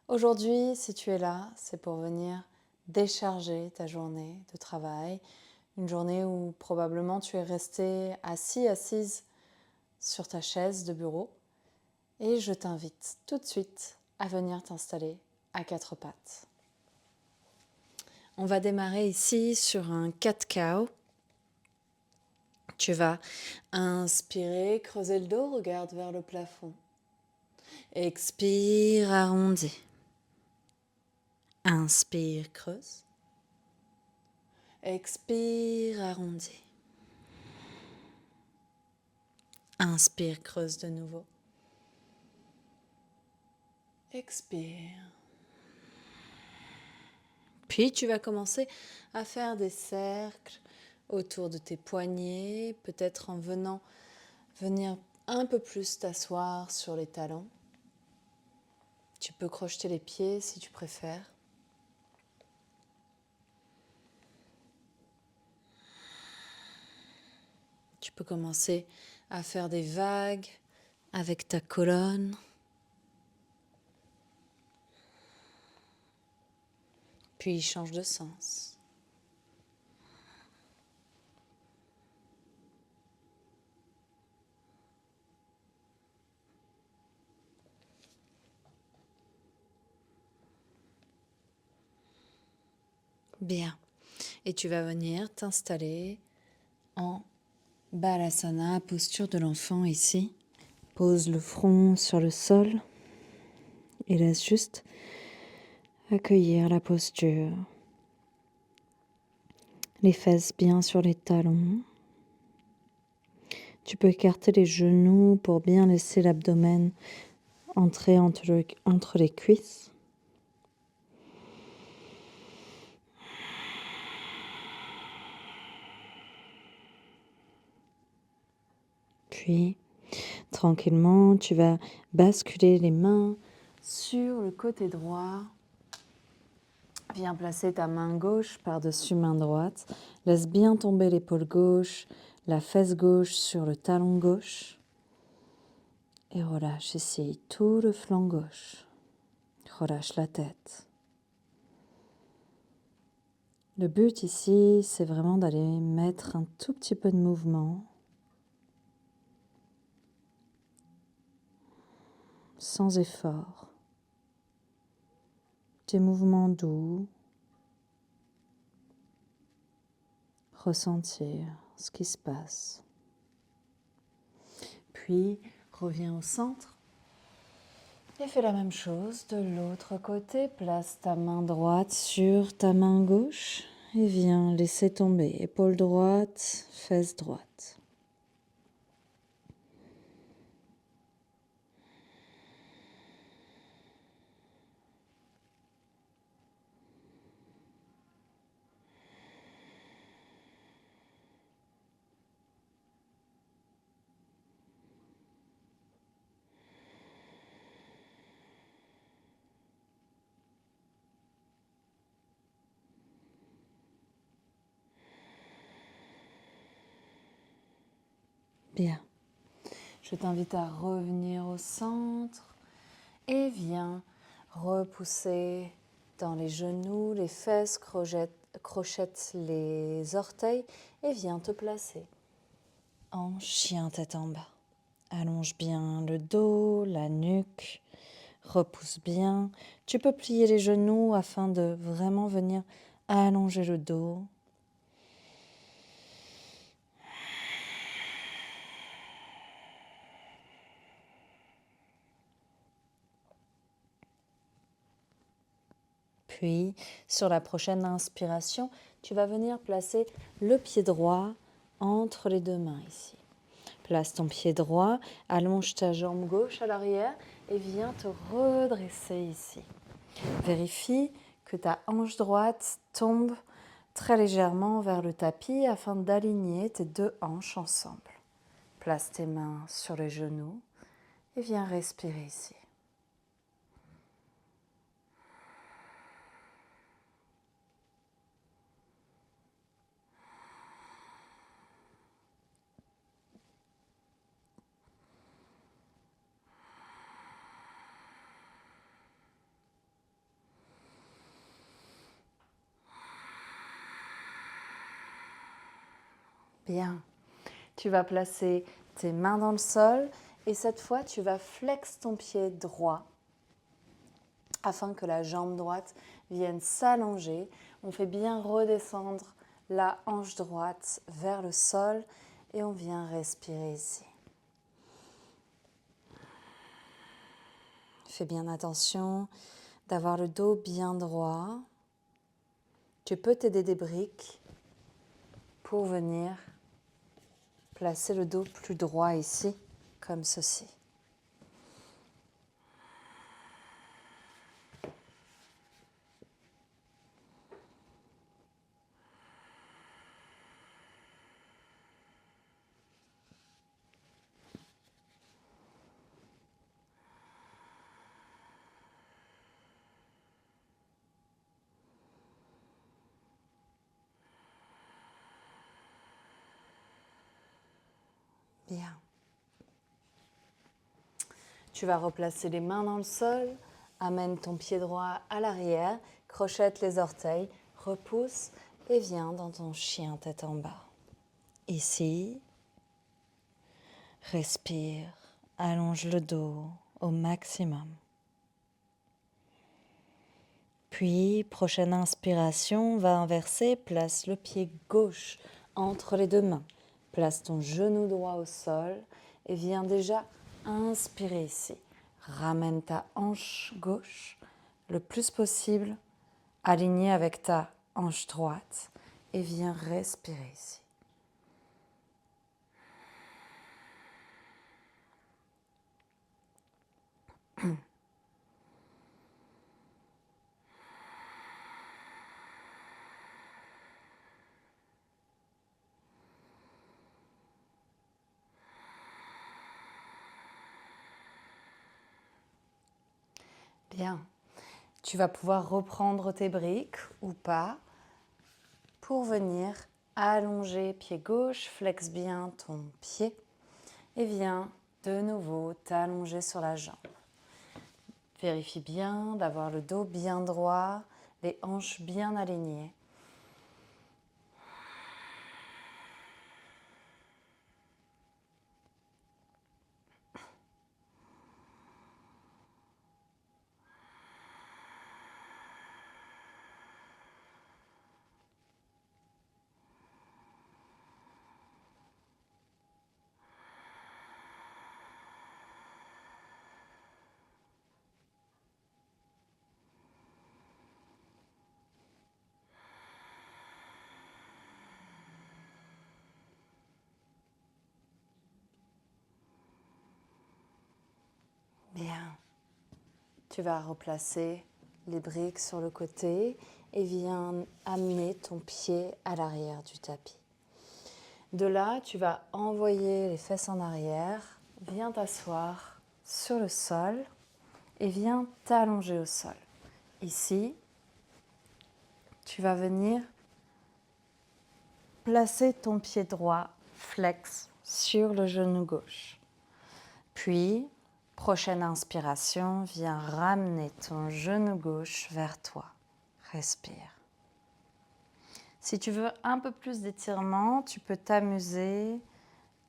Aujourd'hui, si tu es là, c'est pour venir décharger ta journée de travail, une journée où probablement tu es resté assise sur ta chaise de bureau et je t'invite tout de suite à venir t'installer à quatre pattes. On va démarrer ici sur un cat-cow. Tu vas inspirer, creuser le dos, regarde vers le plafond. Expire, arrondi. Inspire, creuse. Expire, arrondi. Inspire, creuse de nouveau. Expire. Puis tu vas commencer à faire des cercles autour de tes poignets, peut-être en venir un peu plus t'asseoir sur les talons. Tu peux crocheter les pieds si tu préfères. Tu peux commencer à faire des vagues avec ta colonne. Puis change de sens. Bien. Et tu vas venir t'installer en Balasana, posture de l'enfant ici. Pose le front sur le sol et laisse juste accueillir la posture. Les fesses bien sur les talons. Tu peux écarter les genoux pour bien laisser l'abdomen entrer entre les cuisses. Puis, tranquillement, tu vas basculer les mains sur le côté droit. Viens placer ta main gauche par-dessus main droite. Laisse bien tomber l'épaule gauche, la fesse gauche sur le talon gauche. Et relâche ici tout le flanc gauche. Relâche la tête. Le but ici, c'est vraiment d'aller mettre un tout petit peu de mouvement. Sans effort. Des mouvements doux. Ressentir ce qui se passe. Puis, reviens au centre et fais la même chose de l'autre côté. Place ta main droite sur ta main gauche et viens laisser tomber épaule droite, fesse droite. Bien. Je t'invite à revenir au centre et viens repousser dans les genoux, les fesses, crochette les orteils et viens te placer en chien tête en bas. Allonge bien le dos, la nuque, repousse bien. Tu peux plier les genoux afin de vraiment venir allonger le dos. Puis, sur la prochaine inspiration, tu vas venir placer le pied droit entre les deux mains ici. Place ton pied droit, allonge ta jambe gauche à l'arrière et viens te redresser ici. Vérifie que ta hanche droite tombe très légèrement vers le tapis afin d'aligner tes deux hanches ensemble. Place tes mains sur les genoux et viens respirer ici. Bien. Tu vas placer tes mains dans le sol et cette fois, tu vas flexer ton pied droit afin que la jambe droite vienne s'allonger. On fait bien redescendre la hanche droite vers le sol et on vient respirer ici. Fais bien attention d'avoir le dos bien droit. Tu peux t'aider des briques pour venir placer le dos plus droit ici, comme ceci. Bien. Tu vas replacer les mains dans le sol, amène ton pied droit à l'arrière, crochette les orteils, repousse et viens dans ton chien tête en bas. Ici, respire, allonge le dos au maximum. Puis, prochaine inspiration, va inverser, place le pied gauche entre les deux mains. Place ton genou droit au sol et viens déjà inspirer ici. Ramène ta hanche gauche le plus possible, alignée avec ta hanche droite et viens respirer ici. Bien, tu vas pouvoir reprendre tes briques ou pas pour venir allonger pied gauche, flexe bien ton pied et viens de nouveau t'allonger sur la jambe. Vérifie bien d'avoir le dos bien droit, les hanches bien alignées. Bien. Tu vas replacer les briques sur le côté et viens amener ton pied à l'arrière du tapis. De là, tu vas envoyer les fesses en arrière, viens t'asseoir sur le sol et viens t'allonger au sol. Ici, tu vas venir placer ton pied droit flex sur le genou gauche. Puis, prochaine inspiration, viens ramener ton genou gauche vers toi. Respire. Si tu veux un peu plus d'étirement, tu peux t'amuser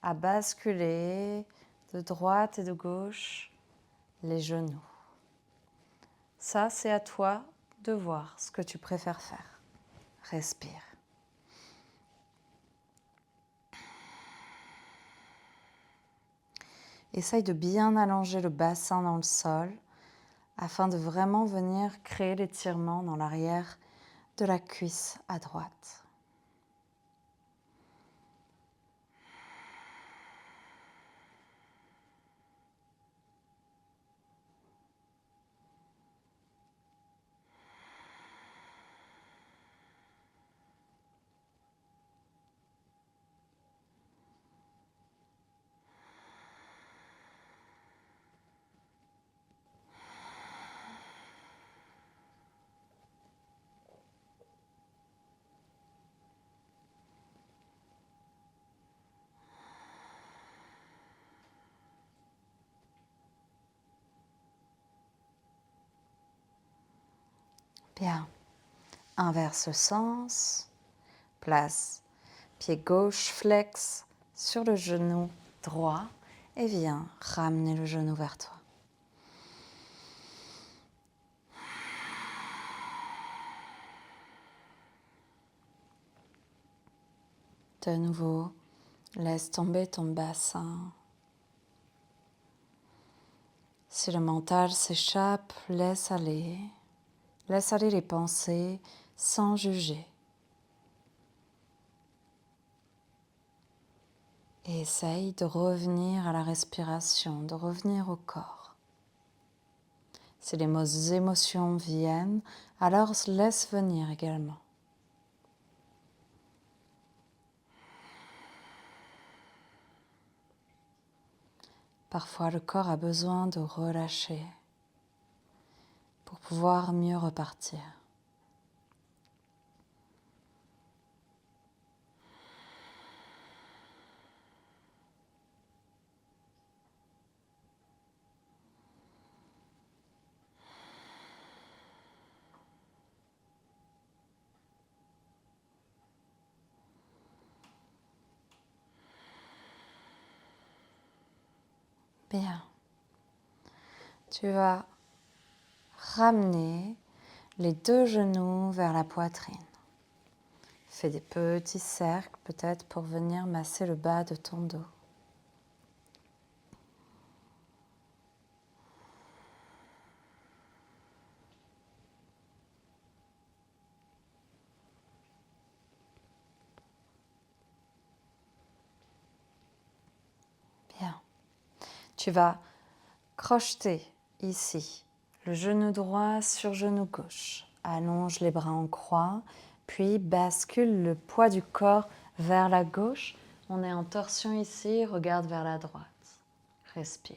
à basculer de droite et de gauche les genoux. Ça, c'est à toi de voir ce que tu préfères faire. Respire. Essaye de bien allonger le bassin dans le sol afin de vraiment venir créer l'étirement dans l'arrière de la cuisse à droite. Bien. Inverse le sens. Place Pied gauche flex sur le genou droit et viens ramener le genou vers toi. De nouveau, laisse tomber ton bassin. Si le mental s'échappe, laisse aller les pensées sans juger. Et essaye de revenir à la respiration, de revenir au corps. Si les émotions viennent, alors laisse venir également. Parfois, le corps a besoin de relâcher pour pouvoir mieux repartir. Bien. Tu vas ramener les deux genoux vers la poitrine. Fais des petits cercles peut-être pour venir masser le bas de ton dos. Bien. Tu vas crocheter ici le genou droit sur genou gauche. Allonge les bras en croix, puis bascule le poids du corps vers la gauche. On est en torsion ici, regarde vers la droite. Respire.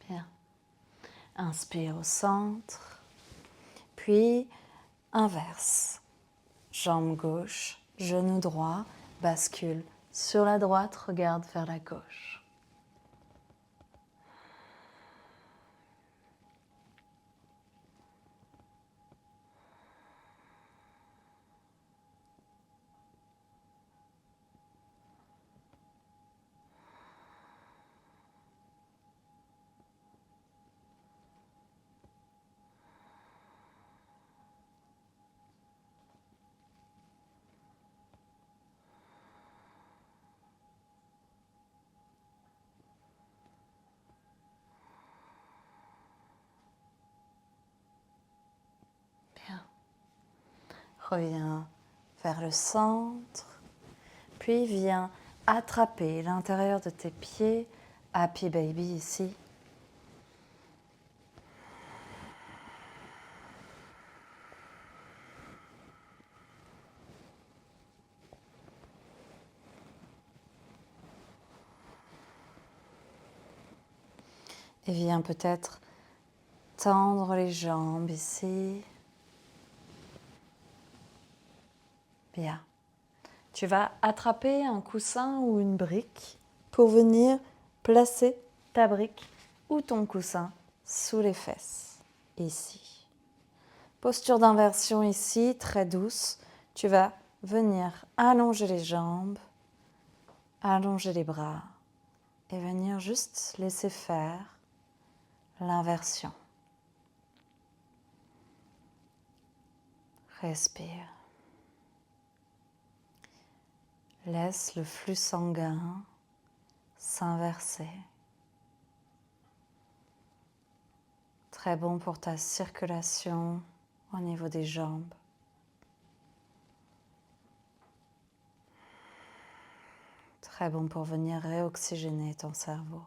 Bien. Inspire au centre, puis inverse. Jambe gauche, genou droit, bascule sur la droite, regarde vers la gauche. Bien. Reviens vers le centre, puis viens attraper l'intérieur de tes pieds, Happy Baby ici. Et viens peut-être tendre les jambes ici. Bien. Tu vas attraper un coussin ou une brique pour venir placer ta brique ou ton coussin sous les fesses, ici. Posture d'inversion ici, très douce. Tu vas venir allonger les jambes, allonger les bras et venir juste laisser faire l'inversion. Respire. Laisse le flux sanguin s'inverser. Très bon pour ta circulation au niveau des jambes. Très bon pour venir réoxygéner ton cerveau.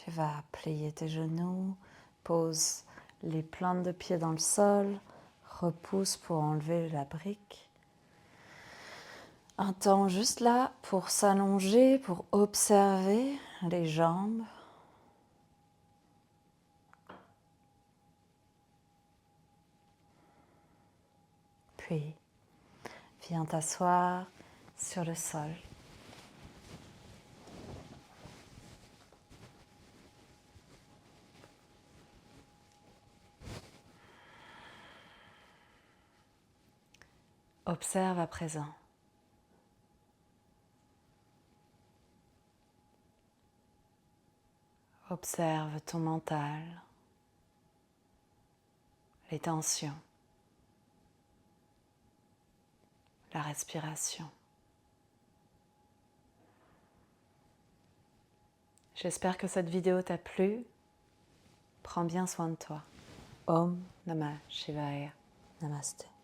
Tu vas plier tes genoux, pose les plantes de pied dans le sol, repousse pour enlever la brique. Un temps juste là pour s'allonger, pour observer les jambes. Puis, viens t'asseoir sur le sol. Observe à présent. Observe ton mental, les tensions, la respiration. J'espère que cette vidéo t'a plu. Prends bien soin de toi. Om Namah Shivaya. Namaste.